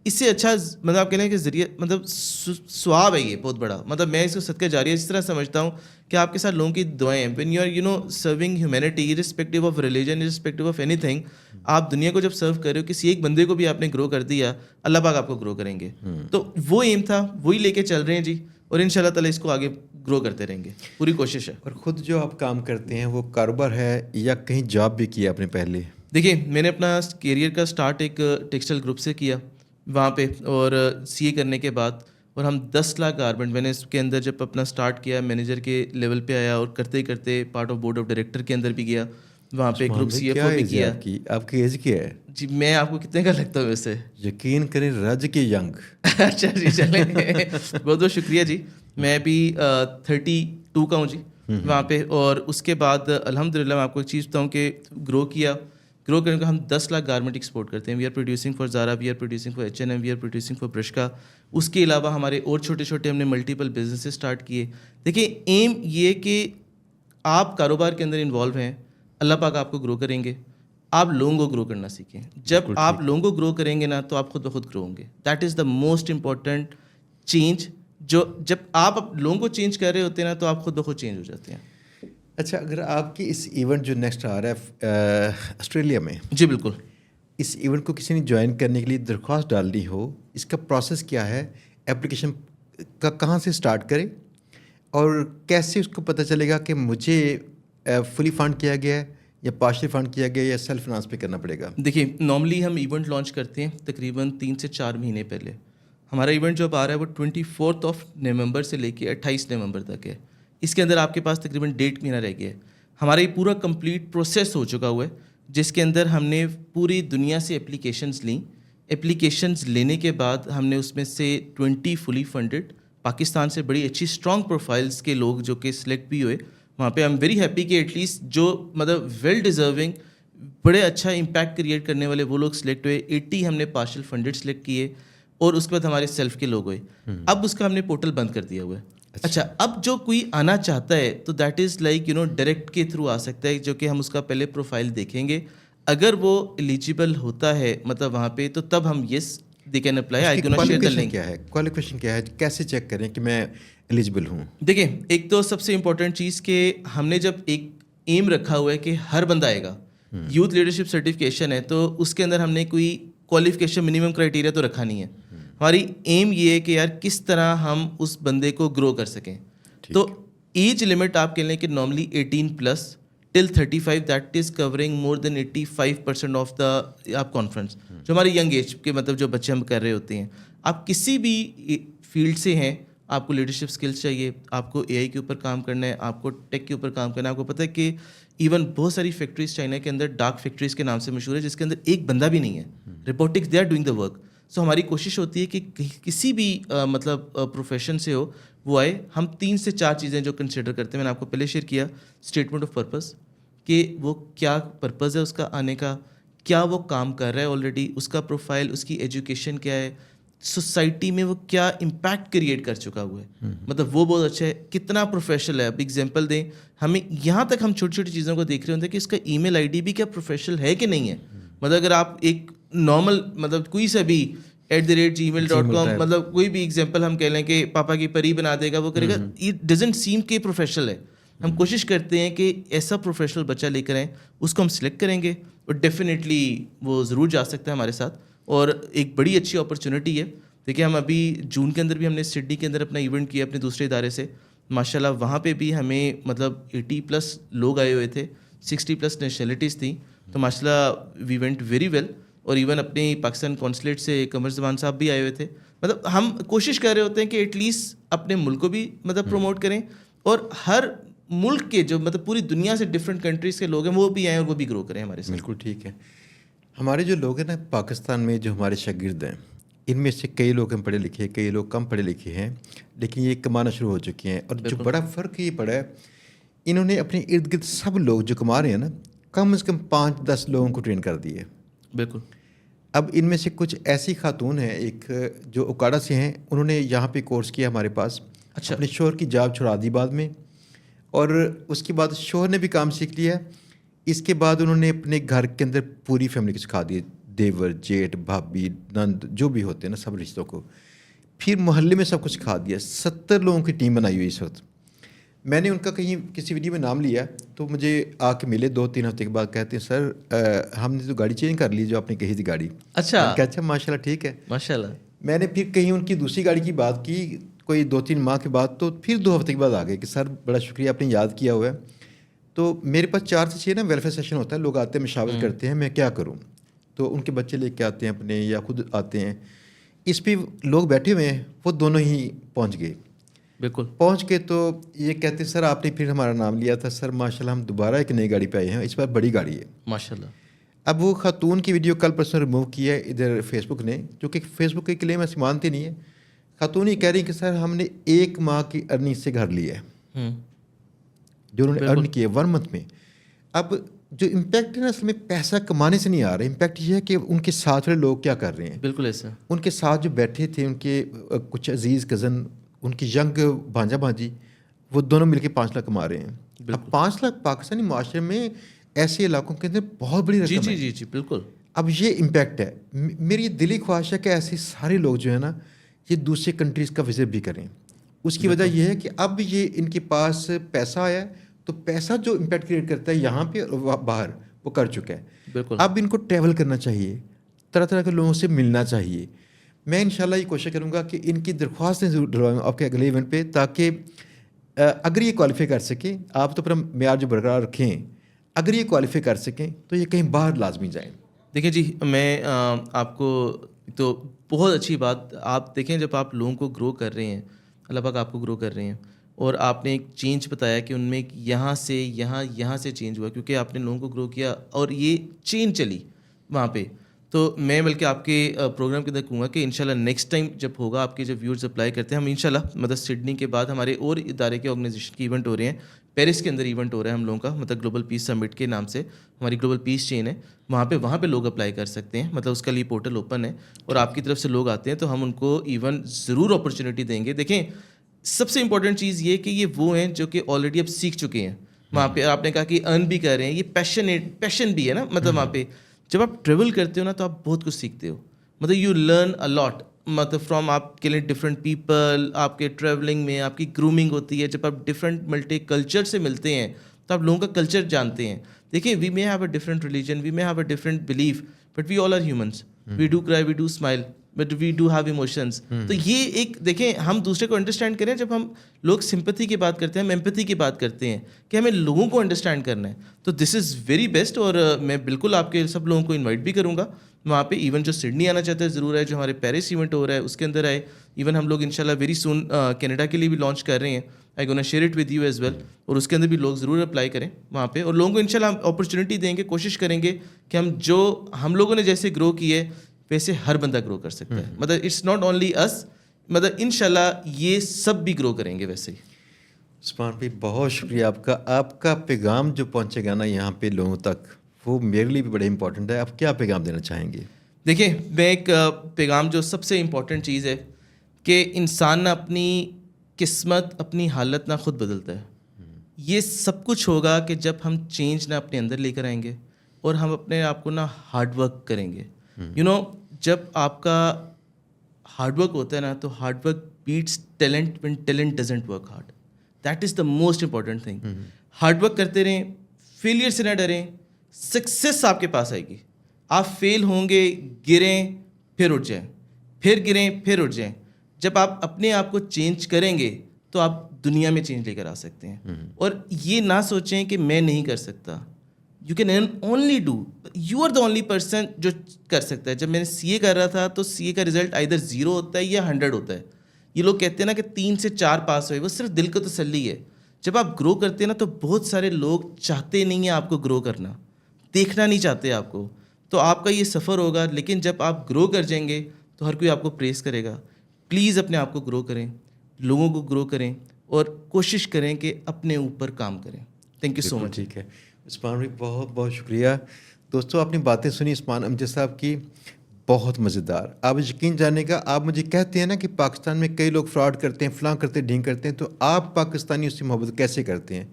اس سے اچھا مطلب آپ کہہ لیں کہ ذریعہ مطلب ثواب ہے یہ بہت بڑا. مطلب میں اس کو صدقہ جاریہ اس طرح سمجھتا ہوں کہ آپ کے ساتھ لوگوں کی دعائیں ہیں. When you are you know serving humanity irrespective of religion, irrespective of anything, آپ دنیا کو جب سرو کر رہے ہو, کسی ایک بندے کو بھی آپ نے گرو کر دیا, اللہ پاک آپ کو گرو کریں گے. تو وہ ایم تھا, وہی لے کے چل رہے ہیں جی, اور ان شاء اللہ تعالیٰ اس کو آگے گرو کرتے رہیں گے, پوری کوشش ہے. اور خود جو آپ کام کرتے ہیں وہ کاروبار ہے یا کہیں جاب بھی کیا آپ نے پہلے؟ دیکھیے میں نے اپنا کیریئر کا سٹارٹ ایک ٹیکسٹائل گروپ سے کیا وہاں پہ, اور سی اے کرنے کے بعد, اور ہم 10 لاکھ گارمنٹ, میں نے اس کے اندر جب اپنا سٹارٹ کیا مینیجر کے لیول پہ آیا, اور کرتے ہی کرتے part of board of director کے اندر بھی گیا, وہاں پہ گروپ سی ایف او بھی کیا. آپ کی ایج کیا ہے جی میں آپ کو کتنے کا لگتا ہوں ویسے؟ یقین کریں رج کے ینگ. اچھا جی چلیں, بہت بہت شکریہ جی. میں ابھی 32 کا ہوں جی وہاں پہ. اور اس کے بعد الحمدللہ میں آپ کو ایک چیز بتاؤں کہ گرو کرنے کا ہم 10 لاکھ گارمنٹ ایکسپورٹ کرتے ہیں. We are producing for Zara, we are producing for H&M, we are producing for Bershka. اس کے علاوہ ہمارے اور چھوٹے چھوٹے ہم نے ملٹیپل بزنس اسٹارٹ کیے. دیکھیں ایم یہ کہ آپ کاروبار کے اندر انوالو ہیں, اللہ پاک آپ کو گرو کریں گے. آپ لوگوں کو گرو کرنا سیکھیں. جب آپ لوگوں کو گرو کریں گے نا تو آپ خود بخود گرو ہوں گے. That is the most important change. جو جب آپ لوگوں کو چینج کر رہے ہوتے ہیں نا تو آپ خود بخود چینج ہو جاتے ہیں. اچھا, اگر آپ کی اس ایونٹ جو نیکسٹ آ رہا ہے آسٹریلیا میں, جی بالکل, اس ایونٹ کو کسی نے جوائن کرنے کے لیے درخواست ڈالنی ہو, اس کا پروسیس کیا ہے؟ اپلیکیشن کا کہاں سے سٹارٹ کریں, اور کیسے اس کو پتہ چلے گا کہ مجھے فلی فنڈ کیا گیا ہے یا پارشلی فنڈ کیا گیا یا سیلف فنانس پہ کرنا پڑے گا؟ دیکھیے نارملی ہم ایونٹ لانچ کرتے ہیں تقریباً 3 سے 4 مہینے پہلے. ہمارا ایونٹ جو اب آ رہا ہے وہ 24 نومبر سے لے کے 28 نومبر تک ہے. اس کے اندر آپ کے پاس تقریباً 1.5 مہینہ رہ گیا ہے. ہمارا یہ پورا کمپلیٹ پروسیس ہو چکا ہوا ہے, جس کے اندر ہم نے پوری دنیا سے اپلیکیشنز لیں. اپلیکیشنز لینے کے بعد ہم نے اس میں سے 20 فلی فنڈڈ پاکستان سے بڑی اچھی اسٹرانگ پروفائلز کے لوگ جو کہ سلیکٹ بھی ہوئے وہاں پہ. آئی ایم ویری ہیپی کہ ایٹ لیسٹ جو مطلب ویل ڈیزرونگ بڑے اچھا امپیکٹ کریٹ کرنے والے وہ لوگ سلیکٹ ہوئے. 80 ہم نے پارشل فنڈڈ سلیکٹ کیے, اور اس کے بعد ہمارے سیلف کے لوگ ہوئے. اب اس کا ہم نے پورٹل بند کر دیا ہوا ہے. اچھا, اب جو کوئی آنا چاہتا ہے تو that is like you no direct کے تھرو آ سکتا ہے, جو کہ ہم اس کا پہلے پروفائل دیکھیں گے. اگر وہ ایلیجیبل ہوتا ہے مطلب وہاں پہ, تو تب ہم yes they can apply. I gonna share the link. Qualification کیا ہے, کیسے چیک کریں کہ میں ایلیجیبل ہوں؟ دیکھیں ایک تو سب سے امپورٹنٹ چیز کہ ہم نے جب ایک ایم رکھا ہوا ہے کہ ہر بندہ آئے گا, یوتھ لیڈرشپ سرٹیفکیشن ہے, تو اس کے اندر ہم نے کوئی کوالیفیکیشن منیمم کرائٹیریا تو رکھا نہیں ہے. ہماری ایم یہ ہے کہ یار کس طرح ہم اس بندے کو گرو کر سکیں. تو ایج لمٹ آپ کہہ لیں کہ normally 18+ till 35, that is covering more than 85% of the آپ کانفرنس. جو ہماری ینگ ایج کے مطلب جو بچے ہم کر رہے ہوتے ہیں, آپ کسی بھی فیلڈ سے ہیں, آپ کو لیڈرشپ اسکلس چاہیے, آپ کو اے آئی کے اوپر کام کرنا ہے, آپ کو ٹیک کے اوپر کام کرنا ہے. آپ کو پتہ ہے کہ ایون بہت ساری فیکٹریز چائنا کے اندر ڈارک فیکٹریز کے نام سے مشہور ہے, جس کے اندر ایک بندہ بھی نہیں ہے. Robotics they are doing the work. So ہماری کوشش ہوتی ہے کہ کسی بھی مطلب پروفیشن سے ہو وہ آئے. ہم 3 سے 4 چیزیں جو کنسیڈر کرتے ہیں, میں نے آپ کو پہلے شیئر کیا, اسٹیٹمنٹ آف پرپز, کہ وہ کیا پرپز ہے اس کا آنے کا, کیا وہ کام کر رہا ہے آلریڈی, اس کا پروفائل, اس کی ایجوکیشن کیا ہے, سوسائٹی میں وہ کیا امپیکٹ کریٹ کر چکا ہوا ہے, مطلب وہ بہت اچھا ہے, کتنا پروفیشنل ہے. اب ایگزامپل دیں, ہمیں یہاں تک ہم چھوٹی چھوٹی چیزوں کو دیکھ رہے ہوتے ہیں کہ اس کا ای میل آئی ڈی بھی کیا پروفیشنل ہے کہ نہیں ہے. مطلب اگر آپ ایک نارمل مطلب کوئی سا بھی @gmail.com مطلب کوئی بھی ایگزامپل ہم کہہ لیں کہ پاپا کی پری بنا دے گا, وہ کرے گا, اٹ ڈزنٹ سیم کہ پروفیشنل ہے. ہم کوشش کرتے ہیں کہ ایسا پروفیشنل بچہ لے کر آئیں, اس کو ہم سلیکٹ کریں گے, اور ڈیفینیٹلی وہ ضرور جا سکتا ہے ہمارے ساتھ. اور ایک بڑی اچھی اپرچونیٹی ہے. دیکھیے ہم ابھی جون کے اندر بھی ہم نے سڈنی کے اندر اپنا ایونٹ کیا اپنے دوسرے ادارے سے, ماشاء اللہ وہاں پہ بھی ہمیں مطلب 80+ لوگ آئے ہوئے تھے, 60+ نیشنلٹیز تھیں. تو ماشاء اللہ وی وینٹ ویری ویل. اور ایون اپنی پاکستان کونسلیٹ سے قمر زمان صاحب بھی آئے ہوئے تھے. مطلب ہم کوشش کر رہے ہوتے ہیں کہ ایٹ لیسٹ اپنے ملک کو بھی مطلب پروموٹ کریں, اور ہر ملک کے جو مطلب پوری دنیا سے ڈفرینٹ کنٹریز کے لوگ ہیں وہ بھی آئیں اور وہ بھی گرو کریں ہمارے ساتھ. بالکل ٹھیک ہے. ہمارے جو لوگ ہیں نا پاکستان میں جو ہمارے شاگرد ہیں ان میں سے کئی لوگ ہیں پڑھے لکھے, کئی لوگ کم پڑھے لکھے ہیں, لیکن یہ کمانا شروع ہو چکے ہیں. اور جو بڑا فرق یہ پڑا ہے, انہوں نے اپنے ارد گرد سب لوگ جو کما رہے ہیں نا کم از کم 5-10 لوگوں کو ٹرین کر دیے. بالکل. اب ان میں سے کچھ ایسی خاتون ہیں, ایک جو اوکاڑا سے ہیں, انہوں نے یہاں پہ کورس کیا ہمارے پاس. اچھا. اپنے شوہر کی جاب چھڑا دی بعد میں, اور اس کے بعد شوہر نے بھی کام سیکھ لیا. اس کے بعد انہوں نے اپنے گھر کے اندر پوری فیملی کو سکھا دیے, دیور, جیٹ, بھابھی, نند جو بھی ہوتے ہیں نا سب رشتوں کو. پھر محلے میں سب کو سکھا دیا. 70 لوگوں کی ٹیم بنائی ہوئی اس وقت. میں نے ان کا کہیں کسی ویڈیو میں نام لیا تو مجھے آ کے ملے 2-3 ہفتے کے بعد, کہتے ہیں سر ہم نے تو گاڑی چینج کر لی جو آپ نے کہی تھی گاڑی. اچھا. اچھا ماشاء اللہ ٹھیک ہے. ماشاء اللہ. میں نے پھر کہیں ان کی دوسری گاڑی کی بات کی کوئی 2-3 ماہ کے بعد, تو پھر 2 ہفتے کے بعد آ گئے کہ سر بڑا شکریہ آپ نے یاد کیا ہوا ہے. تو میرے پاس 4 سے 6 نا ویلفیئر سیشن ہوتا ہے, لوگ آتے ہیں مشاورت کرتے ہیں میں کیا کروں, تو ان کے بچے لے کے آتے ہیں اپنے یا خود آتے ہیں. اس پہ لوگ بیٹھے ہوئے ہیں, وہ دونوں ہی پہنچ گئے. بالکل. پہنچ کے تو یہ کہتے ہیں سر آپ نے پھر ہمارا نام لیا تھا. سر ماشاء اللہ ہم دوبارہ ایک نئی گاڑی پہ آئے ہیں, اس بار بڑی گاڑی ہے ماشاء اللہ. اب وہ خاتون کی ویڈیو کل پرسوں ریموو کی ہے ادھر فیس بک نے, جو کہ فیس بک کے کلیم ایسے مانتے نہیں ہے. خاتون یہ کہہ رہی ہیں کہ سر ہم نے 1 ماہ کی ارننگ سے گھر لیا ہے, جو انہوں نے ارن کیا 1 منتھ میں. اب جو امپیکٹ ہے نا اصل میں پیسہ کمانے سے نہیں آ رہا, امپیکٹ یہ ہے کہ ان کے ساتھ والے لوگ کیا کر رہے ہیں. بالکل ایسا. ان کے ساتھ جو بیٹھے تھے ان کے کچھ عزیز کزن, ان کی ینگ بھانجا بھانجی, وہ دونوں مل کے 5 لاکھ کما رہے ہیں. اب 5 لاکھ پاکستانی معاشرے میں ایسے علاقوں کے اندر بہت بڑی رقم ہے. جی بالکل. اب یہ امپیکٹ ہے. میری دلی خواہش ہے کہ ایسے سارے لوگ جو ہے نا یہ دوسرے کنٹریز کا وزٹ بھی کریں. اس کی وجہ یہ ہے کہ اب یہ ان کے پاس پیسہ آیا ہے, تو پیسہ جو امپیکٹ کریٹ کرتا ہے یہاں پہ اور باہر وہ کر چکا ہے. بالکل. اب ان کو ٹریول کرنا چاہیے, طرح طرح کے لوگوں سے ملنا چاہیے. میں انشاءاللہ یہ کوشش کروں گا کہ ان کی درخواستیں ضرور ڈلواؤں آپ کے اگلے ایونٹ پہ, تاکہ اگر یہ کوالیفائی کر سکیں, آپ تو اپنا معیار جو برقرار رکھیں, اگر یہ کوالیفائی کر سکیں تو یہ کہیں باہر لازمی جائیں. دیکھیں جی, میں آپ کو تو بہت اچھی بات, آپ دیکھیں جب آپ لوگوں کو گرو کر رہے ہیں, اللہ پاک آپ کو گرو کر رہے ہیں, اور آپ نے ایک چینج بتایا کہ ان میں یہاں سے یہاں سے چینج ہوا کیونکہ آپ نے لوگوں کو گرو کیا اور یہ چینج چلی وہاں پہ. تو میں بلکہ آپ کے پروگرام کے اندر کہوں گا کہ انشاءاللہ نیکسٹ ٹائم جب ہوگا, آپ کے جب ویورز اپلائی کرتے ہیں, ہم انشاءاللہ مطلب سڈنی کے بعد ہمارے اور ادارے کے آرگنائزیشن کے ایونٹ ہو رہے ہیں, پیرس کے اندر ایونٹ ہو رہا ہے ہم لوگوں کا, مطلب گلوبل پیس سمٹ کے نام سے ہماری گلوبل پیس چین ہے, وہاں پہ لوگ اپلائی کر سکتے ہیں, مطلب اس کا لیے پورٹل اوپن ہے, اور آپ کی طرف سے لوگ آتے ہیں تو ہم ان کو ایون ضرور اپرچونیٹی دیں گے. دیکھیں سب سے امپورٹنٹ چیز یہ کہ یہ وہ ہیں جو کہ آلریڈی اب سیکھ چکے ہیں وہاں پہ. آپ نے کہا کہ ارن بھی کر رہے ہیں, یہ پیشن بھی ہے نا, مطلب وہاں پہ جب آپ ٹریول کرتے ہو نا تو آپ بہت کچھ سیکھتے ہو, مطلب یو لرن اے لاٹ, مطلب فرام آپ کے لیے ڈفرینٹ پیپل, آپ کے ٹریولنگ میں آپ کی گرومنگ ہوتی ہے, جب آپ ڈفرینٹ ملٹی کلچر سے ملتے ہیں تو آپ لوگوں کا کلچر جانتے ہیں. دیکھیں we may have a different religion, we may have a different belief, but we all are humans, we do cry, we do smile, but we do have emotions. تو یہ ایک دیکھیں ہم دوسرے کو انڈرسٹینڈ کریں, جب ہم لوگ سمپتھی کی بات کرتے ہیں, ہم ایمپتھی کی بات کرتے ہیں کہ ہمیں لوگوں کو انڈرسٹینڈ کرنا ہے, تو دس از ویری بیسٹ. اور میں بالکل آپ کے سب لوگوں کو انوائٹ بھی کروں گا وہاں پہ. ایون جو سڈنی آنا چاہتے ہیں ضرور ہے, جو ہمارے پیرس ایونٹ ہو رہا ہے اس کے اندر آئے. ایون ہم لوگ انشاءاللہ ویری سون کینیڈا کے لیے بھی لانچ کر رہے ہیں, I gonna share it with you as well, اور اس کے اندر بھی لوگ ضرور اپلائی کریں وہاں پہ, اور لوگوں کو انشاءاللہ ہم اپرچونیٹی دیں گے, کوشش کریں گے کہ ہم لوگوں نے جیسے گرو کیے ویسے ہر بندہ گرو کر سکتا ہے. مطلب اٹس ناٹ اونلی اس, مطلب انشاءاللہ یہ سب بھی گرو کریں گے ویسے ہی. عثمان بھائی بہت شکریہ آپ کا. آپ کا پیغام جو پہنچے گا نا یہاں پہ لوگوں تک, وہ میرے لیے بھی بڑے امپورٹنٹ ہے. آپ کیا پیغام دینا چاہیں گے؟ دیکھیں میں ایک پیغام جو سب سے امپورٹنٹ چیز ہے کہ انسان نہ اپنی قسمت اپنی حالت نہ خود بدلتا ہے. یہ سب کچھ ہوگا کہ جب ہم چینج نہ اپنے اندر لے کر آئیں گے اور ہم اپنے آپ کو نہ ہارڈ ورک کریں گے. جب آپ کا ہارڈ ورک ہوتا ہے نا تو hard work beats talent when talent doesn't work hard. That is the most important thing. Hard work کرتے رہیں, فیلئر سے نہ ڈریں, سکسیس آپ کے پاس آئے گی. آپ فیل ہوں گے, گریں پھر اٹھ جائیں, پھر گریں پھر اٹھ جائیں. جب آپ اپنے آپ کو چینج کریں گے تو آپ دنیا میں چینج لے کر آ سکتے ہیں. اور یہ نہ سوچیں کہ میں نہیں کر سکتا. You can only do, you are the only person جو کر سکتا ہے. جب میں نے سی اے کر رہا تھا تو سی اے کا رزلٹ آئدر 0 ہوتا ہے یا 100 ہوتا ہے. یہ لوگ کہتے ہیں نا کہ 3 سے 4 پاس ہوئے, وہ صرف دل کو تسلی ہے. جب آپ گرو کرتے ہیں نا تو بہت سارے لوگ چاہتے نہیں ہیں آپ کو گرو کرنا, دیکھنا نہیں چاہتے آپ کو. تو آپ کا یہ سفر ہوگا, لیکن جب آپ گرو کر جائیں گے تو ہر کوئی آپ کو پریز کرے گا. پلیز اپنے آپ کو گرو کریں, لوگوں کو گرو کریں, اور کوشش کریں کہ اپنے اوپر کام کریں. تھینک یو سو بالکل مچ. ٹھیک ہے عثمان بھائی, بہت بہت شکریہ. دوستوں آپ نے باتیں سنی عثمان امجد صاحب کی, بہت مزیدار. آپ یقین جانے کا, آپ مجھے کہتے ہیں نا کہ پاکستان میں کئی لوگ فراڈ کرتے ہیں, فلاں کرتے ہیں, ڈھینگ کرتے ہیں, تو آپ پاکستانی اس سے محبت کیسے کرتے ہیں؟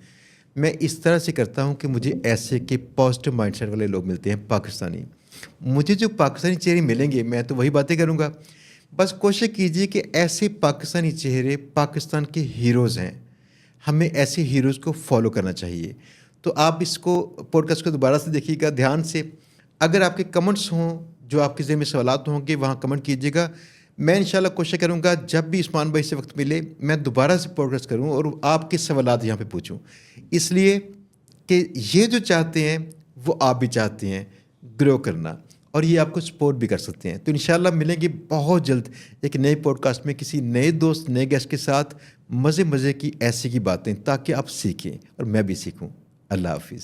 میں اس طرح سے کرتا ہوں کہ مجھے ایسے کہ پازیٹیو مائنڈ سیٹ والے لوگ ملتے ہیں پاکستانی. مجھے جو پاکستانی چہرے ملیں گے میں تو وہی باتیں کروں گا. بس کوشش کیجیے کہ ایسے پاکستانی چہرے پاکستان کے ہیروز ہیں, ہمیں ایسے ہیروز کو فالو کرنا چاہیے. تو آپ اس کو پوڈ کاسٹ کو دوبارہ سے دیکھیے گا دھیان سے. اگر آپ کے کمنٹس ہوں, جو آپ کے ذہن میں سوالات ہوں گے, وہاں کمنٹ کیجیے گا. میں انشاءاللہ کوشش کروں گا جب بھی عثمان بھائی سے وقت ملے میں دوبارہ سے پوڈ کاسٹ کروں اور آپ کے سوالات یہاں پہ پوچھوں, اس لیے کہ یہ جو چاہتے ہیں وہ آپ بھی چاہتے ہیں گرو کرنا, اور یہ آپ کو سپورٹ بھی کر سکتے ہیں. تو انشاءاللہ ملیں گے بہت جلد ایک نئے پوڈ کاسٹ میں کسی نئے دوست, نئے گیسٹ کے ساتھ, مزے کی ایسی کی باتیں, تاکہ آپ سیکھیں اور میں بھی سیکھوں. اللہ حافظ.